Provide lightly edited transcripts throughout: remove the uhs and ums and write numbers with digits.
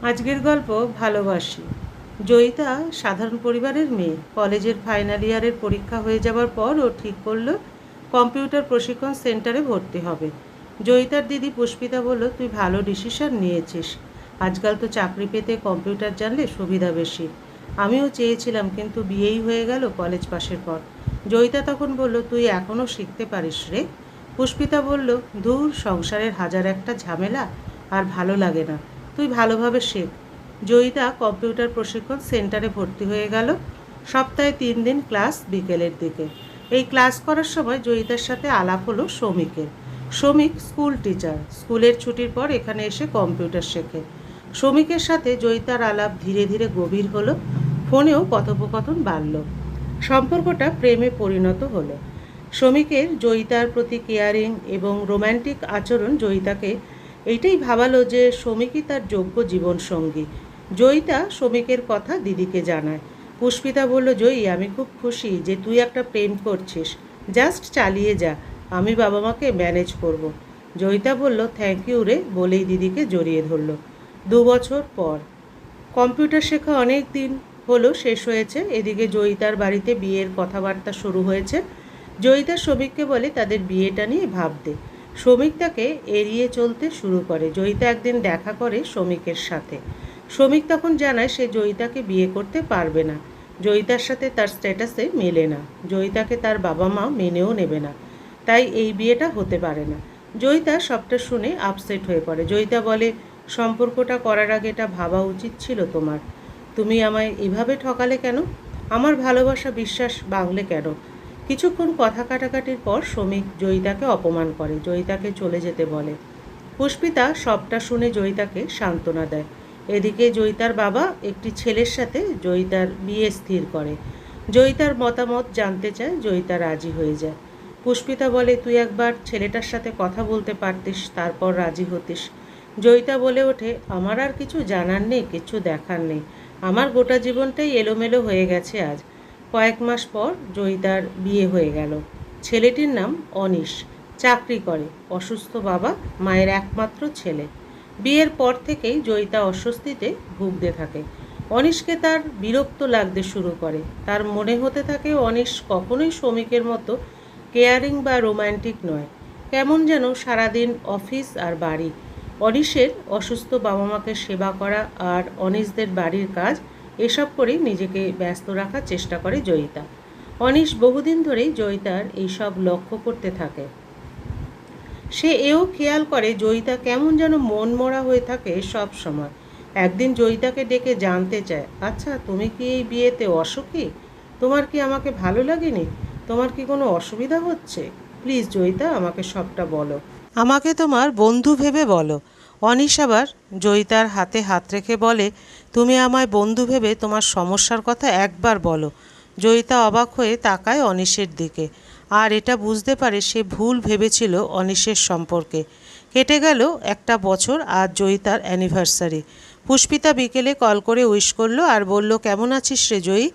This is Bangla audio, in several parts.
আজকের গল্প ভালোবাসি। জয়িতা সাধারণ পরিবারের মেয়ে। কলেজের ফাইনাল ইয়ারের পরীক্ষা হয়ে যাবার পর ও ঠিক করলো কম্পিউটার প্রশিক্ষণ সেন্টারে ভর্তি হবে। জয়িতার দিদি পুষ্পিতা বলল, তুই ভালো ডিসিশন নিয়েছিস। আজকাল তো চাকরি পেতে কম্পিউটার জানলে সুবিধা বেশি। আমিও চেয়েছিলাম, কিন্তু বিয়েই হয়ে গেল কলেজ পাশের পর। জয়িতা তখন বলল, তুই এখনও শিখতে পারিস রে। পুষ্পিতা বলল, ধুর, সংসারের হাজার একটা ঝামেলা, আর ভালো লাগে না। তুই ভালোভাবে শেখ। জয়িতা কম্পিউটার প্রশিক্ষণ সেন্টারে ভর্তি হয়ে গেল। সপ্তাহে 3 দিন ক্লাস, বিকেলের দিকে। এই ক্লাস করার সময় জয়িতার সাথে আলাপ হলো শ্রমিকের। শ্রমিক স্কুল টিচার, স্কুলের ছুটির পর এখানে এসে কম্পিউটার শেখে। শ্রমিকের সাথে জয়িতার আলাপ ধীরে ধীরে গভীর হলো। ফোনেও কথোপকথন বাড়ল। সম্পর্কটা প্রেমে পরিণত হলো। শ্রমিকের জয়িতার প্রতি কেয়ারিং এবং রোম্যান্টিক আচরণ জয়িতাকে এইটাই ভাবালো যে শ্রমিকই তার যোগ্য জীবনসঙ্গী। জয়িতা শ্রমিকের কথা দিদিকে জানায়। পুষ্পিতা বলল, জয়ী, আমি খুব খুশি যে তুই একটা প্রেম করছিস। জাস্ট চালিয়ে যা, আমি বাবা মাকে ম্যানেজ করব। জয়িতা বলল, থ্যাংক ইউ রে, বলেই দিদিকে জড়িয়ে ধরল। 2 বছর পর কম্পিউটার শেখা অনেক দিন হলো শেষ হয়েছে। এদিকে জয়িতার বাড়িতে বিয়ের কথাবার্তা শুরু হয়েছে। জয়িতা শ্রমিককে বলে তাদের বিয়েটা নিয়ে ভাবতে। শ্রমিক তাকে এড়িয়ে চলতে শুরু করে। জয়িতা একদিন দেখা করে শ্রমিকের সাথে। শ্রমিক তখন জানায় সে জয়িতাকে বিয়ে করতে পারবে না। জয়িতার সাথে তার স্ট্যাটাসে মেলে না। জয়িতাকে তার বাবা মা মেনেও নেবে না, তাই এই বিয়েটা হতে পারে না। জয়িতা সবটা শুনে আপসেট হয়ে পড়ে। জয়িতা বলে, সম্পর্কটা করার আগে এটা ভাবা উচিত ছিল তোমার। তুমি আমায় এভাবে ঠকালে কেন? আমার ভালোবাসা বিশ্বাস ভাঙলে কেন? কিছুক্ষণ কথা কাটাকাটির পর শ্রমিক জয়িতাকে অপমান করে। জয়িতাকে চলে যেতে বলে। পুষ্পিতা সবটা শুনে জয়িতাকে সান্ত্বনা দেয়। এদিকে জয়িতার বাবা একটি ছেলের সাথে জয়িতার বিয়ে স্থির করে। জয়িতার মতামত জানতে চায়। জয়িতা রাজি হয়ে যায়। পুষ্পিতা বলে, তুই একবার ছেলেটার সাথে কথা বলতে পারতিস, তারপর রাজি হতিস। জয়িতা বলে ওঠে, আমার আর কিছু জানার নেই, কিছু দেখার নেই। আমার গোটা জীবনটাই এলোমেলো হয়ে গেছে আজ। কয়েক মাস পর জয়িতার বিয়ে হয়ে গেল। ছেলেটির নাম অনিশ। চাকরি করে, অসুস্থ বাবা, মায়ের একমাত্র ছেলে। বিয়ের পর থেকেই জয়িতা অস্বস্তিতে ভুগতে থাকে। অনিশকে তার বিরক্ত লাগতে শুরু করে। তার মনে হতে থাকে অনিশ কখনোই শ্রমিকের মতো কেয়ারিং বা রোম্যান্টিক নয়। কেমন যেন সারাদিন অফিস আর বাড়ি। অনিশের অসুস্থ বাবা মাকে সেবা করা আর অনিশদের বাড়ির কাজ, এসব করেই নিজেকে ব্যস্ত রাখার চেষ্টা করে জয়িতা। অনিশ বহুদিন ধরেই জয়িতার এইসব লক্ষ্য করতে থাকে। সে এও খেয়াল করে জয়িতা কেমন যেন মনমরা হয়ে থাকে সব সময়। একদিন জয়িতাকে ডেকে জানতে চায়, আচ্ছা, তুমি কি এই বিয়েতে অসুখী? তোমার কি আমাকে ভালো লাগেনি? তোমার কি কোনো অসুবিধা হচ্ছে? প্লিজ জয়িতা, আমাকে সবটা বলো। আমাকে তোমার বন্ধু ভেবে বলো। অনিশ আবার জয়িতার হাতে হাত রেখে বলে, তুমি আমায় বন্ধু ভেবে তোমার সমস্যার কথা একবার বলো। জয়িতা অবাক হয়ে তাকায় অনিশের দিকে, আর এটা বুঝতে পারে সে ভুল ভেবেছিল অনিশের সম্পর্কে। কেটে গেল 1 বছর। আজ জয়িতার অ্যানিভার্সারি। পুষ্পিতা বিকেলে কল করে উইশ করলো আর বলল, কেমন আছিস রে জয়ী?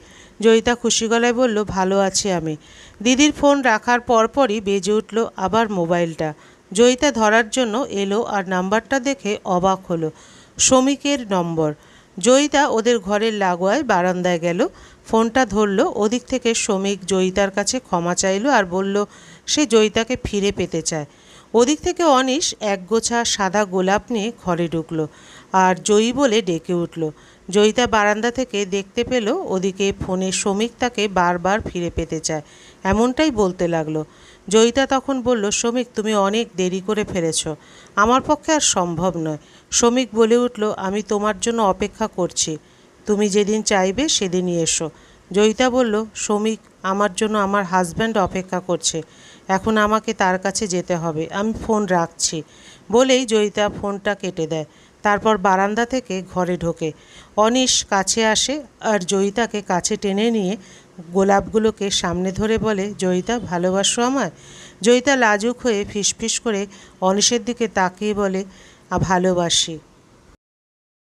জয়িতা খুশি গলায় বলল, ভালো আছি আমি। দিদির ফোন রাখার পরপরই বেজে উঠল আবার মোবাইলটা। জয়িতা ধরার জন্য এলো আর নাম্বারটা দেখে অবাক হলো। শ্রমিকের নম্বর। জয়িতা ওদের ঘরের লাগোয়ায় বারান্দায় গেল। ফোনটা ধরল। ওদিক থেকে শ্রমিক জয়িতার কাছে ক্ষমা চাইল আর বলল সে জয়িতাকে ফিরে পেতে চায়। ওদিক থেকে অনিশ একগোছা সাদা গোলাপ নিয়ে ঘরে ঢুকলো আর জয়ী বলে ডেকে উঠল। জয়িতা বারান্দা থেকে দেখতে পেল ওদিকে ফোনে শ্রমিক তাকে বারবার ফিরে পেতে চায়, এমনটাই বলতে লাগলো। জয়িতা তখন বলল, শ্রমিক, তুমি অনেক দেরি করে ফেলেছ, আমার পক্ষে আর সম্ভব নয়। শ্রমিক বলে উঠল, আমি তোমার জন্য অপেক্ষা করছি, তুমি যেদিন চাইবে সেদিনই এসো। জয়িতা বলল, শ্রমিক, আমার জন্য আমার হাজব্যান্ড অপেক্ষা করছে, এখন আমাকে তার কাছে যেতে হবে, আমি ফোন রাখছি। বলেই জয়িতা ফোনটা কেটে দেয়। তারপর বারান্দা থেকে ঘরে ঢোকে। অনিশ কাছে আসে আর জয়িতাকে কাছে টেনে নিয়ে গোলাপগুলোকে সামনে ধরে বলে, জয়িতা, ভালোবাসো আমায়? জয়িতা লাজুক হয়ে ফিসফিস করে অনিশের দিকে তাকিয়ে বলে, ভালোবাসি।